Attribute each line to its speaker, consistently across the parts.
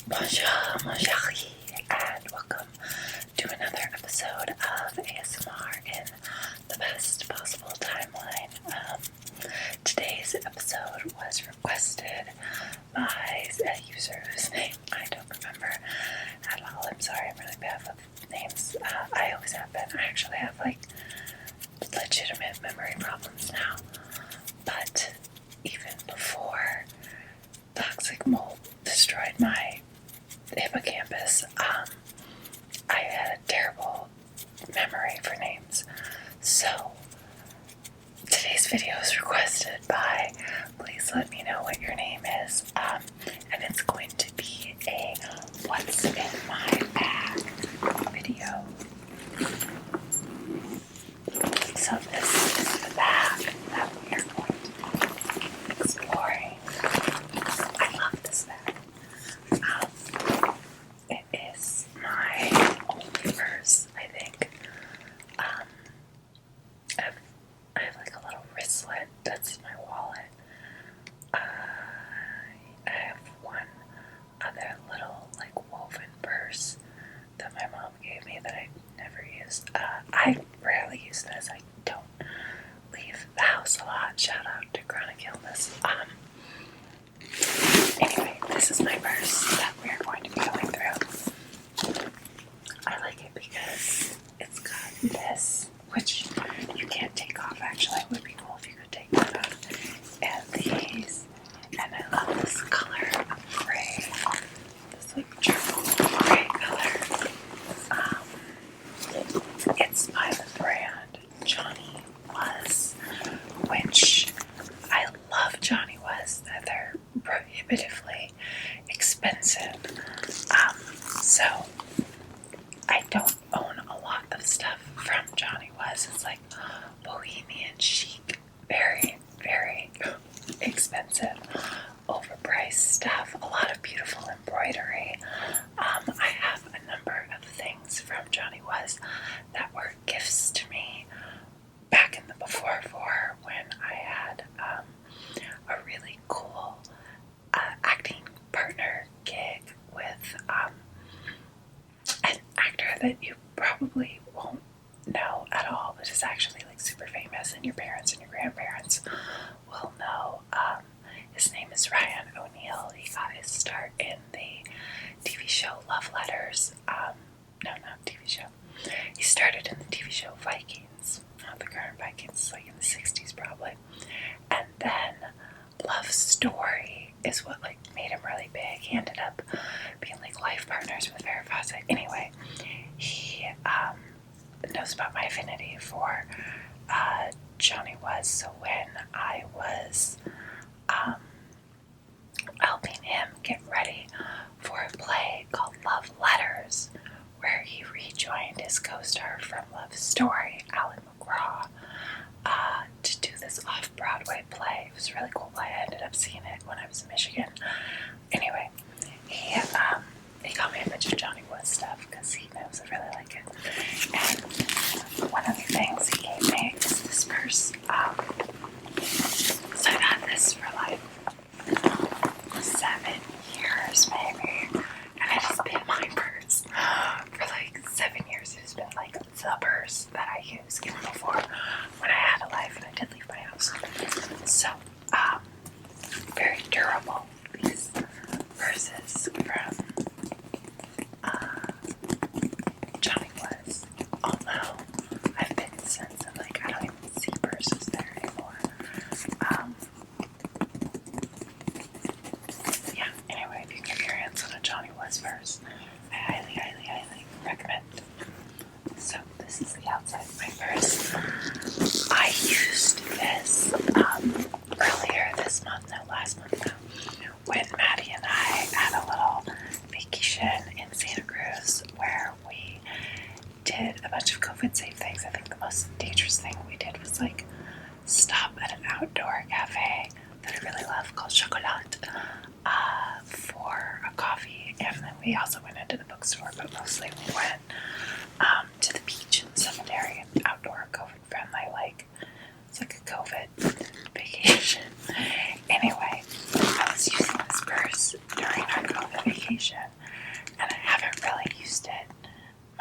Speaker 1: Bonjour, mon chéri, and welcome to another episode of ASMR in the best possible timeline. Today's episode was requested by a user whose name I don't remember at all. I'm sorry, I'm really bad with names. I always have been. I actually have legitimate memory problems now. But even before toxic mold destroyed my hippocampus, I had a terrible memory for names. So today's video is requested by please let me know what your name is, and it's going to be a what's in my bag video. So this is the bag that we are going to be exploring. I love this bag. It is my only purse, I think. I have like a little wristlet that's my wallet. I have one other little like woven purse that my mom gave me that I never used. I rarely use this. I don't leave the house a lot. Shout out to chronic illness. Anyway, this is my purse that we are going to be going through. I like it because it's got this, which you can't take off. Actually, it would be cool if you could take that off. And these, and I love this color of gray, this like charcoal gray color. It's by the brand Johnny Was, which I love Johnny Was. They're prohibitively expensive. So I don't own a lot of stuff from Johnny Was. It's like bohemian chic, very, very expensive, overpriced stuff, a lot of beautiful embroidery. I have a number of things from Johnny Was that were gifts to me back in the before when I had a really cool acting partner gig with an actor that you probably won't know at all, but is actually like super famous, and your parents and your grandparents will know. His name is Ryan O'Neal. He got his start in the TV show Love Letters. No, not TV show. He started in the TV show Vikings, not the current Vikings, like in the 60s probably. And then Love Story is what like made him really big. He ended up being like life partners with Farrah Fawcett. Anyway, he knows about my affinity for Johnny Was. So when I was helping him get ready for a play called Love Letters, where he rejoined his co-star from Love Story, Alan McGraw, to do this off-Broadway play. It was a really cool play. I ended up seeing it when I was in Michigan. Anyway, he got me a bunch of Johnny Was stuff because he knows I really like it. And one of the things he gave me is this purse. So I've had this for like 7 years maybe, and it has been my purse for like 7 years. It has been like the purse that I use even before when I had a life and I did leave my house. So, very durable, these purses from Johnny Was. Although I've been since, and like I don't even see purses there anymore. Yeah, anyway, if you get your hands on a Johnny Was purse, I highly, highly, highly recommend. So this is the outside of my purse. I used this earlier this month, no, last month now, when Maddie and I had a little vacation in Santa Cruz where we did a bunch of COVID-safe things. I think the most dangerous thing we did was like stop at an outdoor cafe that I really love called Chocolat for a coffee, and then we also went into the bookstore, but mostly we went to the beach in the cemetery, outdoor, COVID-friendly, like it's like a COVID vacation. Anyway, I was using this purse during our COVID vacation, used it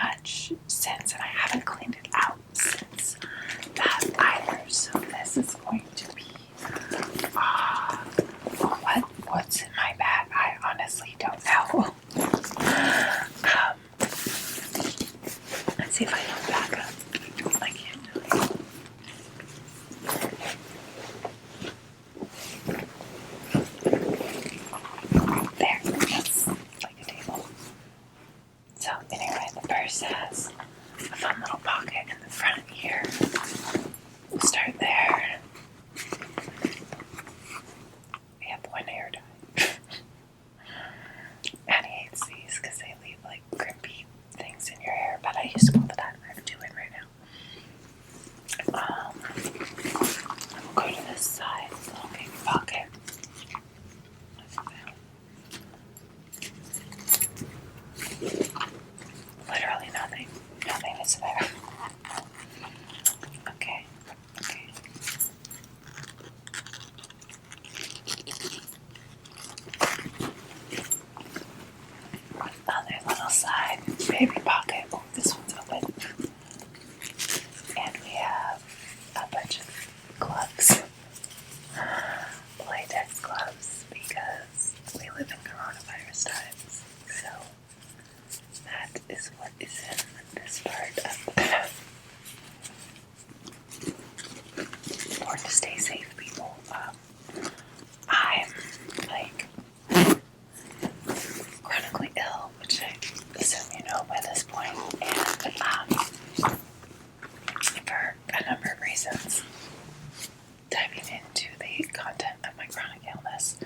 Speaker 1: much since, and I haven't cleaned it out since that either. So this is going to be what's in my bag. I honestly don't know. Let's see if I can back up. I can't tell you. There, that's like a table. So anyway, the purse has a fun little pocket in the front here. We'll start there. We have one hair dye. Annie hates these because they leave like crimpy things in your hair, but I use them all the time. I have two in right now. We'll go to this side, little baby pocket. Literally nothing. Nothing is there. Okay. Other little side, baby pocket. Oh, this one's open. And we have a bunch of gloves. Latex gloves, because we live in coronavirus times. So that is what is in this part of the bag. Important to stay safe, people. I'm like chronically ill, which I assume you know by this point, and for a number of reasons. Diving into the content of my chronic illness,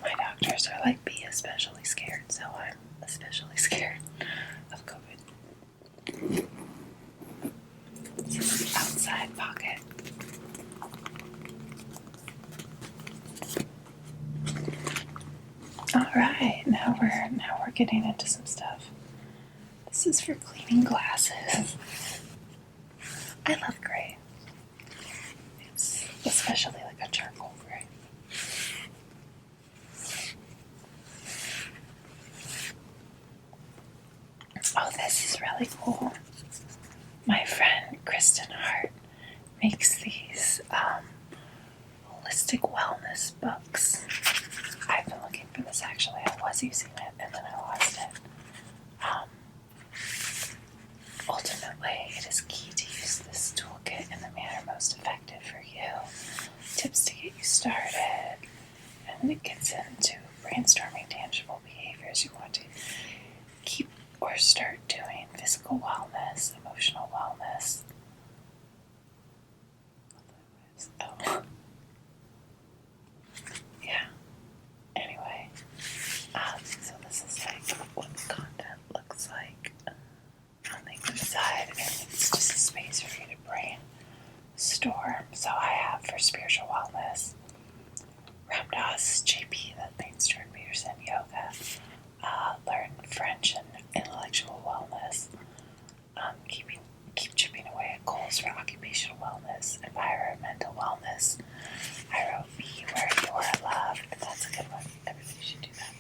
Speaker 1: my doctors are like, be especially scared, so I'm especially scared of COVID. This is the outside pocket. Alright, now we're getting into some stuff. This is for cleaning glasses. I love gray. It's especially like a charcoal gray. Oh, this is really cool. My friend Kristen Hart makes these holistic wellness books. I've been looking for this actually. I was using it and then I lost it. Ultimately, it is key to use this toolkit in the manner most effective for you. Tips to get you started. And it gets into brainstorming tangible behaviors you want to keep or start doing. Physical wellness, emotional wellness. Oh. Yeah. Anyway. So this is like what the content looks like on the inside, and it's just a space for you to brainstorm. So I have for spiritual wellness, Ramdas JP, that means Jordan Peterson yoga, learn French and intellectual wellness, keep chipping away at goals for occupational wellness, environmental wellness. I wrote Be Where You Are Loved. That's a good one. Everybody should do that.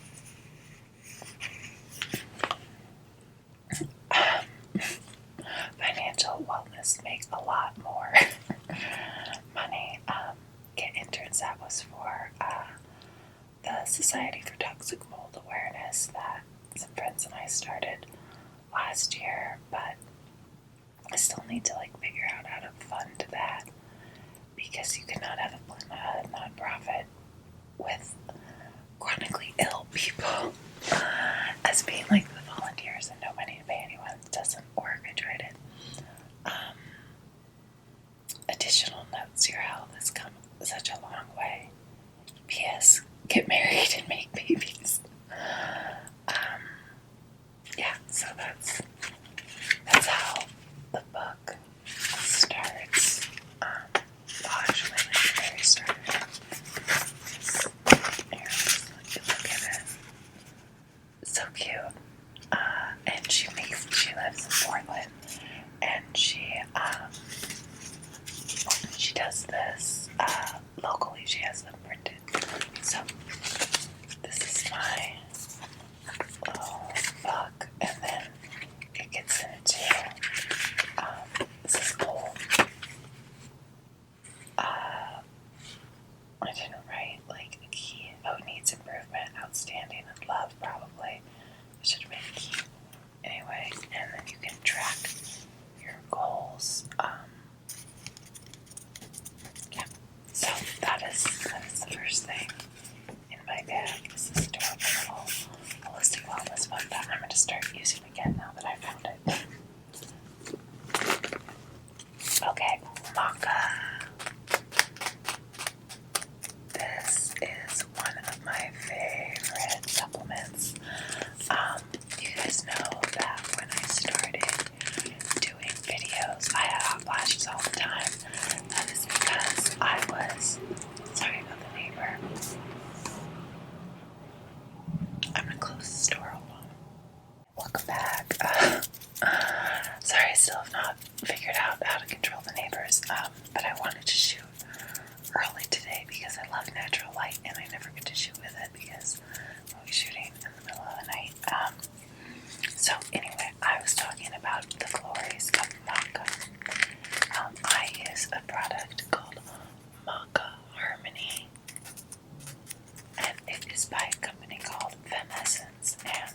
Speaker 1: Financial wellness, make a lot more money. Get interns. That was for the Society for Toxic Mold Awareness that some friends and I started last year, but I still need to figure out how to fund that, because you cannot have a nonprofit with chronically ill people as being the volunteers and no money to pay anyone. It doesn't work. I tried it. Additional notes: your health has come such a long way. P.S. Get married and make babies. Yeah, so that's how the book starts. Actually, the very start. Here, just look at it. So cute. And she lives in Portland, and she does this locally. She has them printed. So this is my little book, and then love, probably. I should have made it cute. Anyway, and then you can track your goals. Yeah. So that is the first thing in my bag. Is this adorable little holistic wellness book that I'm going to start using again now that I found it. Okay, maca. This is one of my favorite supplements. You guys know that when I started doing videos, I had hot flashes all the time. That is because I was, sorry about the neighbor. I'm gonna close the door, hold on. Welcome back. Sorry, I still have not figured out how to control the neighbors, but I wanted to shoot early today because I love natural light and I never get to shoot with it because I'm always shooting in the middle of the night. So anyway, I was talking about the glories of maca. I use a product called Maca Harmony, and it is by a company called Essence. And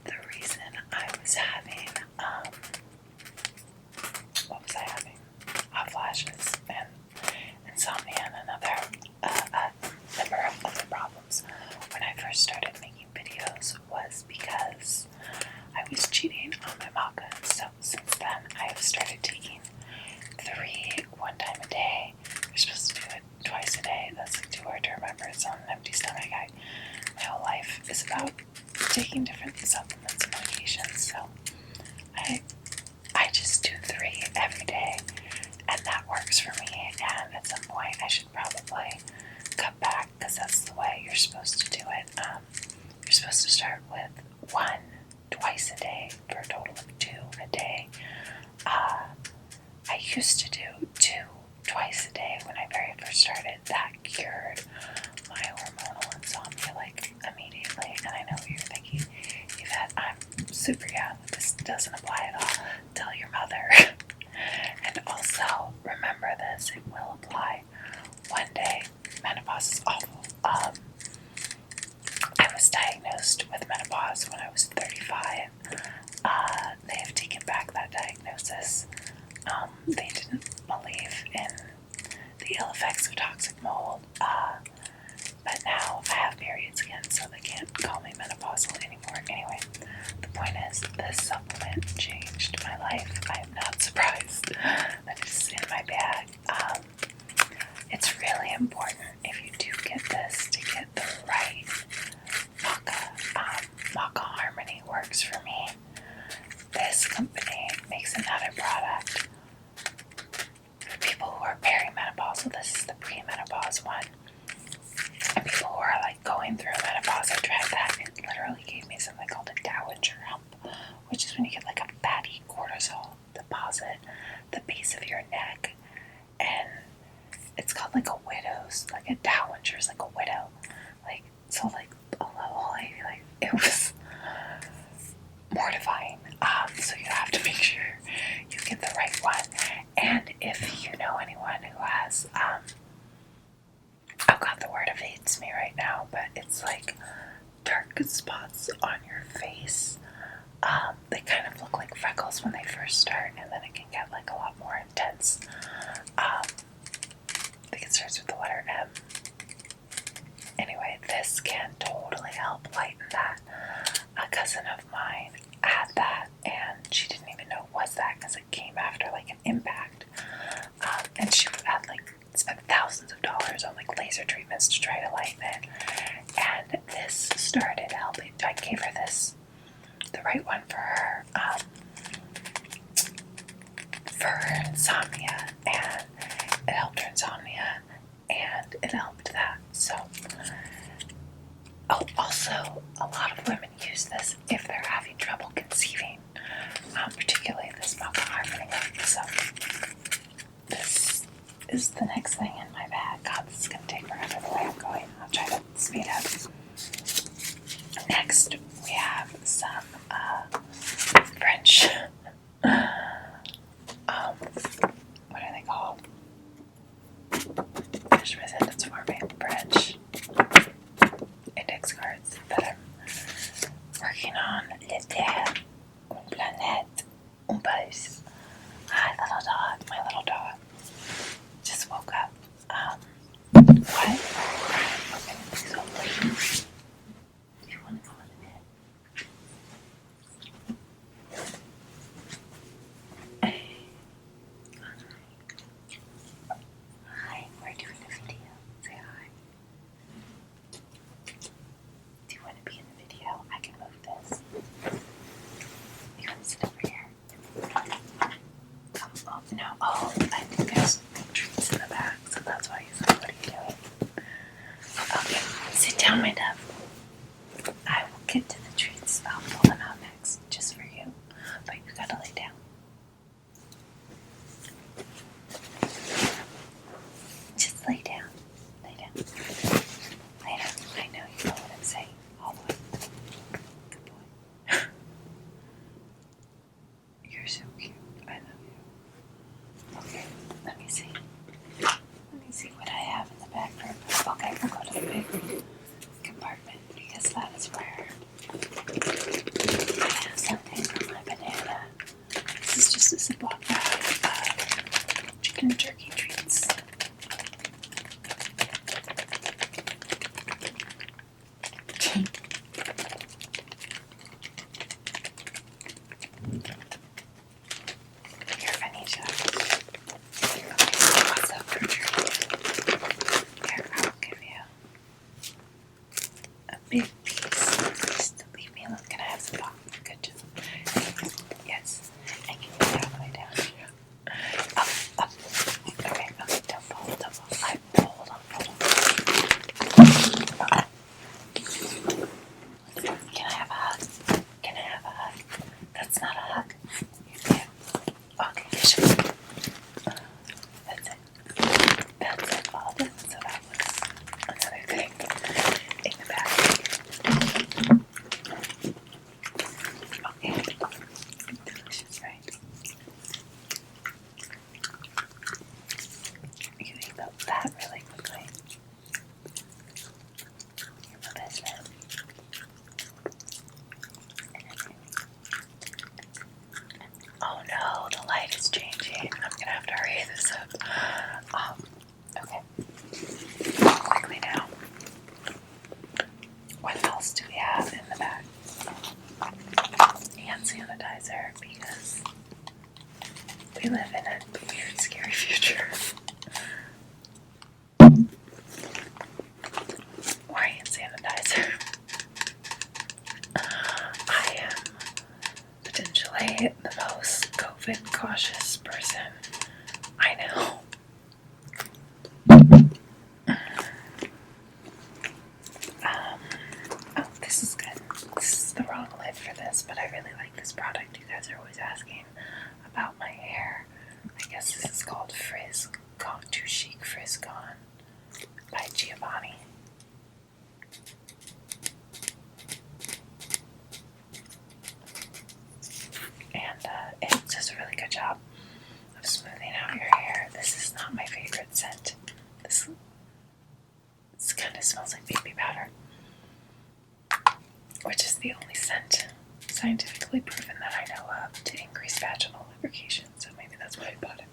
Speaker 1: the reason I was having, hot flashes and insomnia and another number of other problems when I first started making videos was because I was cheating on my maca. So since then, I have started taking 3 one time a day. You're supposed to do it twice a day. That's like too hard to remember. It's on an empty stomach. My whole life is about taking different supplements and medications. So I just do 3 every day, and that works for me. And at some point, I should probably cut back because that's the way you're supposed to do it. You're supposed to start with 1 twice a day for a total of 2 a day. I used to do 2 twice a day when I very first started. That cured my hormonal insomnia like immediately. And I know what you're thinking, Yvette, I'm super young. This doesn't apply at all. Tell your mother. And also, remember this, it will apply one day. Menopause is awful. I was diagnosed with menopause when I was 35. They have taken back that diagnosis. They didn't believe in the ill effects of toxic mold. But now I have periods again, so they can't call me menopausal anymore. Anyway, the point is, this supplement changed my life. I am not surprised that it's in my bag. It's really important if you do get this to get the right maca. Maca Harmony works for me. This company makes another product for people who are perimenopausal. This is the premenopause one. And people who are like going through menopause, I tried that. It literally gave me something called a dowager hump, which is when you get like a fatty cortisol deposit at the base of your neck. And it's called like a widow's, like a dowager's like a widow. Like, so like a little lady, like it was mortifying. So you have to make sure you get the right one. And if you know anyone who has, oh god, the word evades me right now, but it's like dark spots on your face. They kind of look like freckles when they first start, and then it can get like a lot more intense. I think it starts with the letter M. Anyway, this can totally help lighten that. A cousin of mine had that, and she didn't even know it was that because it came after like an impact. And she had like spent thousands of dollars on like laser treatments to try to lighten it. And this started helping. I gave her this, the right one for her insomnia, and it helped her insomnia, and it helped that. So, also, a lot of women use this if they're having trouble conceiving, particularly this maca harmony. So, this is the next thing in my bag. God, this is going to take forever the way I'm going. I'll try to speed up. Next, we have some French, what are they called? Finish my sentence for me. French index cards that I'm on l'été, une planète, un pays. Hi, little dog. My little dog just woke up. What? Okay, please hold it. Do you want to go in bed? Hi, we're doing a video. Say hi. Do you want to be in the video? I can move this. You want to sit over here? Oh, no. Oh, I think there's treats in the back, so that's why he's like, what are you doing? Okay, sit down, my dove. I will get to the treats. I'll pull them out next, just for you. But you gotta lay down. Just lay down. Lay down. Lay down. I know you know what I'm saying. All the way. Good boy. You're so cute. I love you. Okay, let me see. Let me see what I have in the back room. Okay, we'll go to the big compartment because that is where I have something for my banana. This is just a Ziploc bag of chicken and turkey treats. Here, Anisha. Okay, so what's up for treat? Here, I'll give you a big piece. Just leave me alone. Can I have some pop? Good job. Yes. And can you down, lay down? Up, up. Okay, don't fall, don't fall. Hold on. Okay. Can I have a hug? Can I have a hug? That's not a hug. Yeah. Okay, that's it. That's it. All done. So that was another thing in the back. Okay. Delicious, right? You eat that really quickly. You're my best friend. Oh no, the light is changing. I'm gonna have to hurry this up. Okay. Quickly now. What else do we have in the back? Hand sanitizer, because we live in a weird, scary future. Or hand sanitizer. I am potentially the most COVID cautious person I know. Oh, this is good. This is the wrong lid for this, but I really like this product. You guys are always asking about my hair. I guess this is called Frizz Gone Too Chic Frizz Gone by Giovanni. And it does a really good job of smoothing out your hair. This is not my favorite scent. This kind of smells like baby powder, which is the only scent scientifically proven that I know of to increase vaginal lubrication. So maybe that's why I bought it.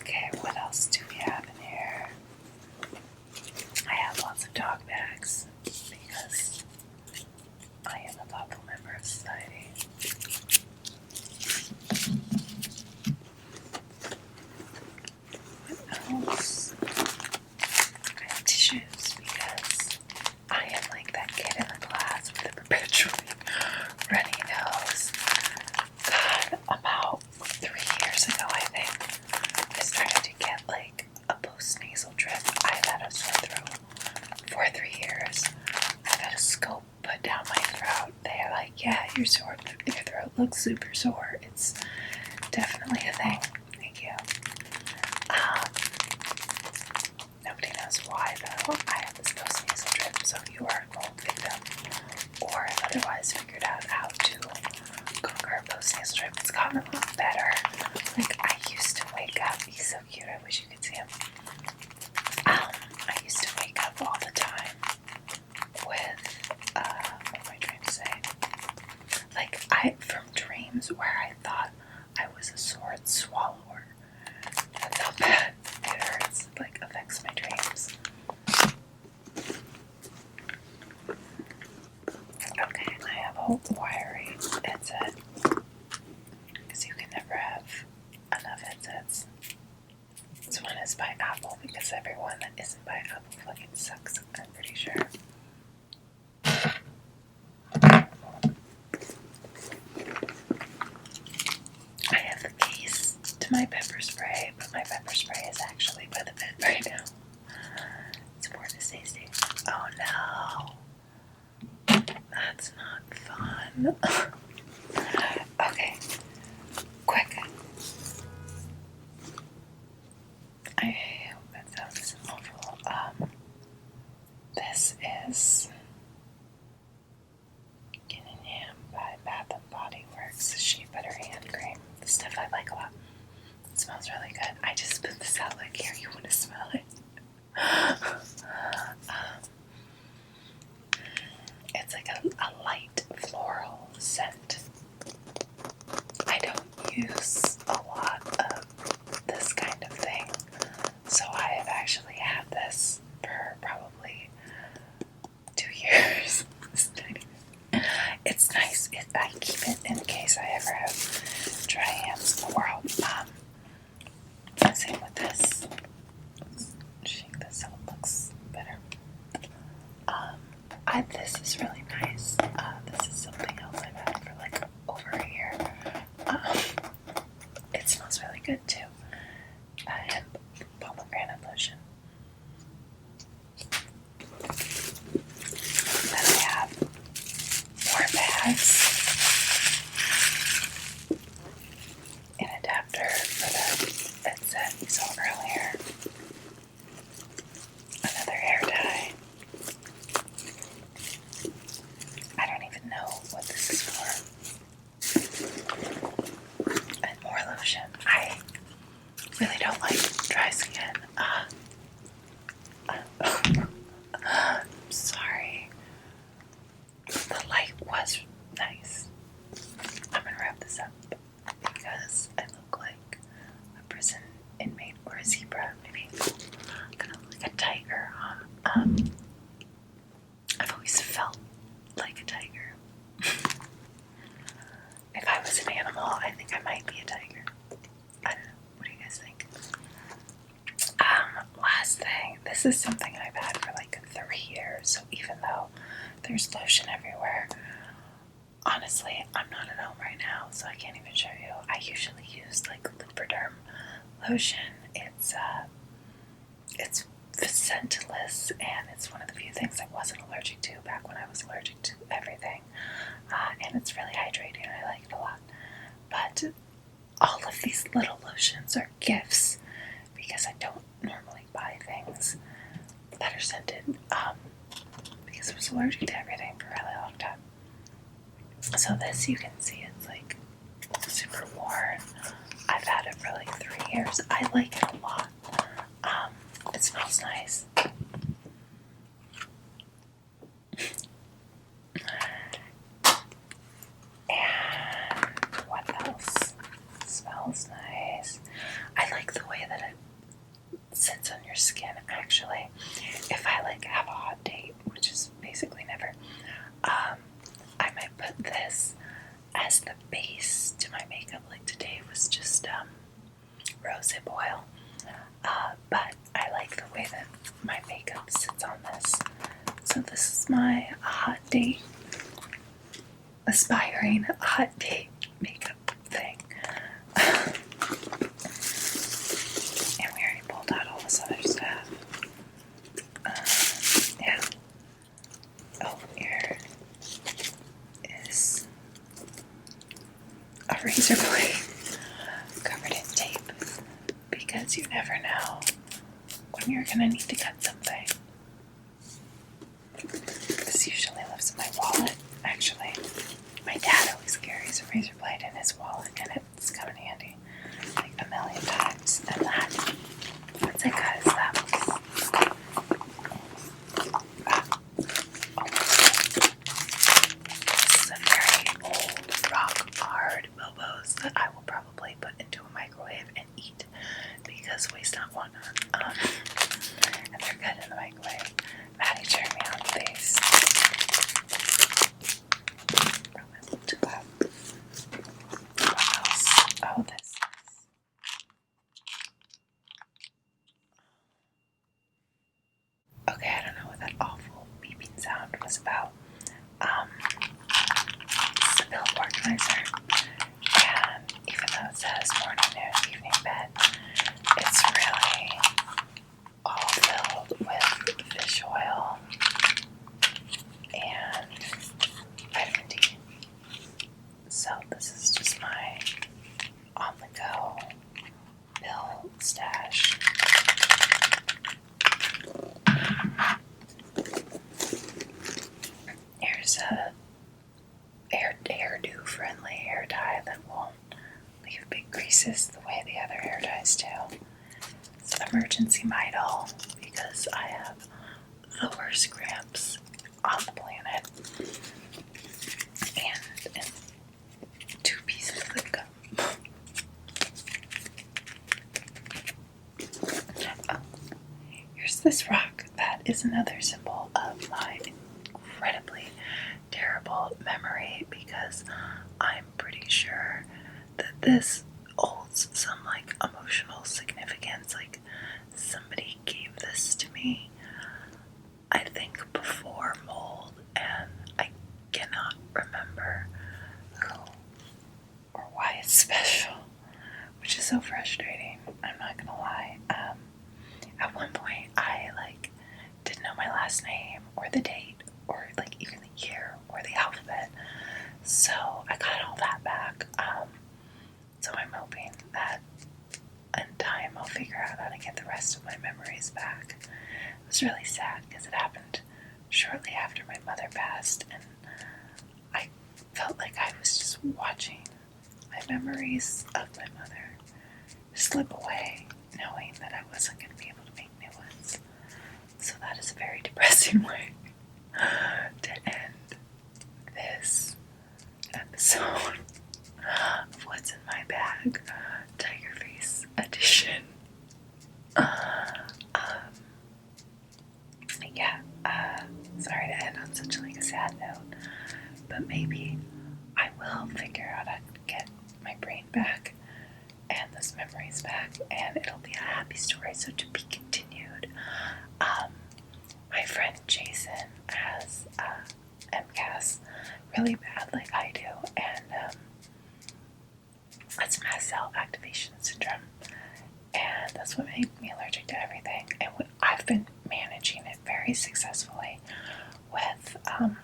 Speaker 1: Okay, what else do we have in here? I have lots of dog bags because I am a thoughtful member of society. What else? I have tissues because I am like that kid in the class with a perpetually runny nose. God, about 3 years ago, I think, I started to get like a post-nasal drip. I've had a sore throat for 3 years. I've had a scope put down my throat. They're like, yeah, your throat looks super sore. It's definitely a thing. Thank you. Nobody knows why, though. I have this post-nasal drip, so if you are a mold victim or have otherwise figured out how to conquer a post-nasal drip, it's gotten a lot better. Like, I used to wake up, he's so cute, I wish you could see him. I used to wake up all the time with dreams where I thought I was a sword swallower. That's how bad it hurts. It like affects my dreams. Okay, I have a wiry headset because you can never have enough headsets. This one is by Apple because everyone that isn't by Apple fucking sucks, I'm pretty sure. I have the case to my pepper spray, but my pepper spray is actually by the bed right now. It's more to tasty. Oh no. That's not fun. Okay. Quick. I hope that sounds awful. This is Ginningham by Bath and Body Works Shea Butter Hand Cream. The stuff I like a lot. It smells really good. I just put this out like, here, you want to smell it? It's like a light floral scent. I don't use a lot of this kind of thing, so I have actually had this for probably 2 years. It's nice. I keep it in case I ever have dry hands in the world. Same with this. Shake this so it looks better. This is really nice. This is something else I've had for like over a year. It smells really good too. And pomegranate lotion. Then I have more bags. An adapter for the headset you saw earlier. Another hair dye. I don't even know what this is for. And more lotion. I really don't like dry skin. I'm sorry. The light was nice. I'm gonna wrap this up because I look like a prison inmate or a zebra. Maybe I'm gonna look like a tiger. I've always felt like a tiger. If I was an animal, I think I might be a tiger. I don't know. What do you guys think? Last thing. This is something I've had for like 3 years. So even though there's lotion everywhere, honestly, I'm not at home right now, so I can't even show you. I usually use like Lubriderm Lotion. It's scentless, and it's one of the few things I wasn't allergic to back when I was allergic to everything. And it's really hydrating. I like it a lot. But all of these little lotions are gifts because I don't normally buy things that are scented because I was allergic to everything for a really long time. So this, you can see, it's like super worn. I've had it for like 3 years. I like it a lot. It smells nice. And what else smells nice? I like the way that it sits on your skin, actually. If I like have a hot date, which is basically never, I might put this as the base to my makeup. Like today was just rosehip oil. But I like the way that my makeup sits on this. So this is my hot date, aspiring hot date makeup thing. And we already pulled out all this other stuff. Yeah. Oh, here is a razor blade covered in tape because you never know when you're gonna need to cut something. This usually lives in my wallet, actually. My dad always carries a razor blade in his wallet, and it's come in handy like a million times. And that, once I cut his thumbs, this is a very old rock hard bow It's a pill organizer, and even though it says morning, noon, evening, bed, it's really all filled with fish oil and vitamin D. So this is just my on-the-go pill stash. Here's a hairdo friendly hair dye that won't leave big creases the way the other hair dyes do. It's emergency Midol because I have the worst cramps on the planet. And 2 pieces of lip gum. Oh, here's this rock that is another symbol of my incredibly terrible memory, because I'm pretty sure that this holds some like emotional significance. Like somebody gave this to me, I think before mold, and I cannot remember who or why it's special, which is so frustrating. I'm not gonna lie. At one point I like didn't know my last name or the date or like even the year or the alphabet, so I got all that back. So I'm hoping that in time I'll figure out how to get the rest of my memories back. It was really sad because it happened shortly after my mother passed, and I felt like I was just watching my memories of my mother slip away, knowing that I wasn't going to be able to make new ones. So that is a very depressing way to end this episode of What's in My Bag, Tiger Face edition. Sorry to end on such like a sad note, but maybe I will figure out how to get my brain back and those memories back, and it'll be a happy story. So to be continued. My friend Jason has MCAS really bad like I do, and it's mast cell activation syndrome, and that's what made me allergic to everything. And I've been managing it very successfully with a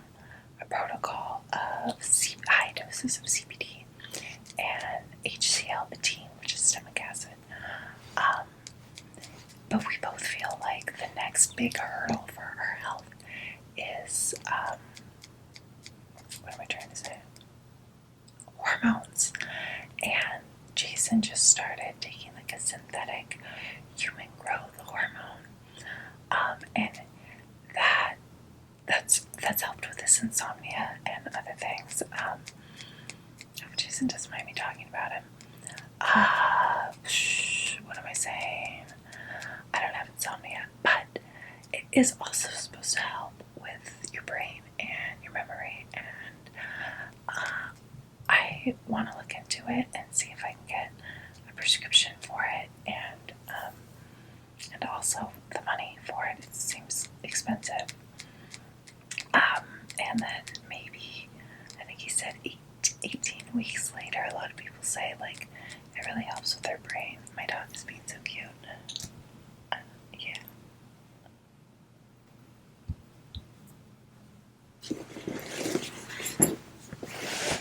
Speaker 1: protocol of high doses of CBD and HCl-butene, which is stomach acid. But we both feel like the next big hurdle for our health is, what am I trying to say? Hormones. And Jason just started taking like a synthetic human growth hormone. And that's helped with his insomnia and other things. Jason doesn't mind me talking about him. What am I saying? I don't have insomnia, but it is also supposed to help with your brain and your memory, and I want to look into it and see if I can get a prescription for it, and also the money for it. It seems expensive. And then maybe, I think he said 18 weeks later, a lot of people say like it really helps with their brain. My dog is being so cute. Yeah.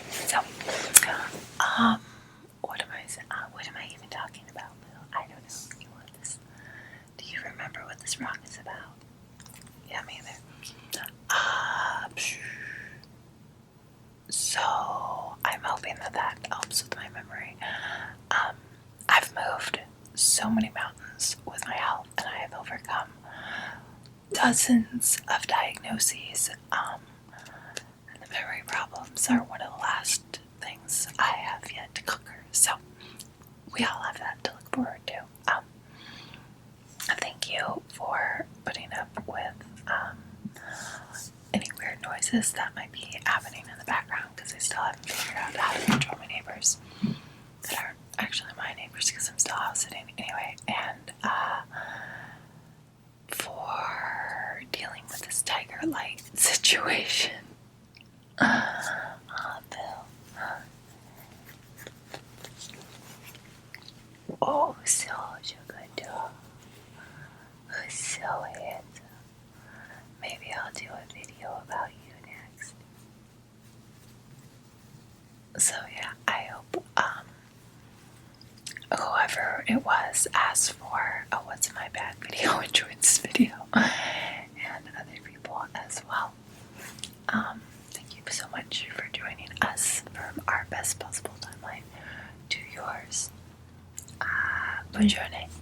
Speaker 1: So, what am I even talking about, Lou? I don't know. Do you remember what this rock is about? Yeah, me either. So I'm hoping that helps with my memory. I've moved so many mountains with my health, and I have overcome dozens of diagnoses. And the memory problems are one of the last things I have yet to conquer. So we all have that to look forward to. Thank you for putting up with any weird noises that might be happening in the background, because I still haven't figured out how to control my neighbors that aren't actually my neighbors, because I'm still house sitting anyway, and for dealing with this tiger light situation. So yeah, I hope whoever it was asked for a What's My Bad video enjoyed this video, and other people as well. Thank you so much for joining us from our best possible timeline to yours. Buongiorno.